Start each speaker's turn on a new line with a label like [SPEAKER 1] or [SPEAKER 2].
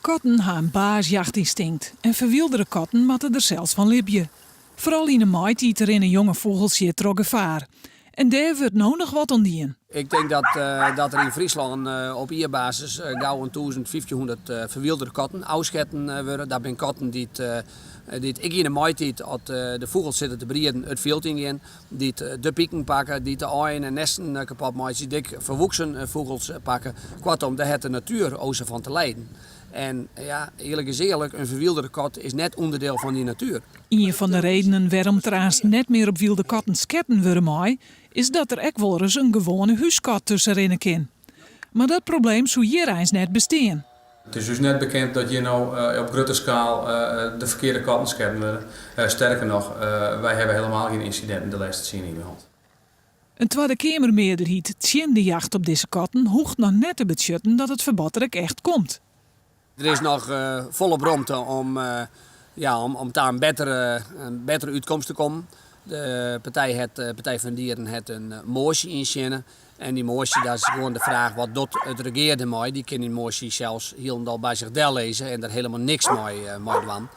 [SPEAKER 1] Katten hebben een baasjachtinstinct en verwilderde katten moeten er zelfs van libje. Vooral in de maait er in een jonge vogel zit door gevaar. En daar wordt nou nog wat ondien.
[SPEAKER 2] Ik denk dat er in Friesland op ierbasis gauw een 1500 verwilderde katten uitschetten worden. Dat zijn katten die ik in de maait als de vogels zitten te brieden het veld in, die de pieken pakken, die de aaien en nesten kapot maken, die dik verwoeksen vogels pakken. Kortom, daar heeft de natuur ozen van te lijden. En ja, eerlijk is eerlijk, een verwilderde kat is net onderdeel van die natuur.
[SPEAKER 1] Een van de redenen waarom trouwens net meer op wilde katten sketten worden mooi, is dat er ook wel eens een gewone huiskat tussenin kan. Maar dat probleem zou hier eens net bestaan.
[SPEAKER 3] Het is dus net bekend dat je nou op grote schaal de verkeerde katten sketten worden. Sterker nog, wij hebben helemaal geen incidenten de laatste 10 jaar gehad.
[SPEAKER 1] Een Tweede Kamermeerderheid tjin de jacht op deze katten hoeft nog net te beschutten dat het verbod er ook echt komt.
[SPEAKER 2] Er is nog volop ruimte om daar een betere uitkomst te komen. De Partij van Dieren heeft een motie inschinnen. En die motie, dat is gewoon de vraag wat doet het regeerde mij. Die kan die motie zelfs heel bij zich lezen en daar helemaal niks mee doen.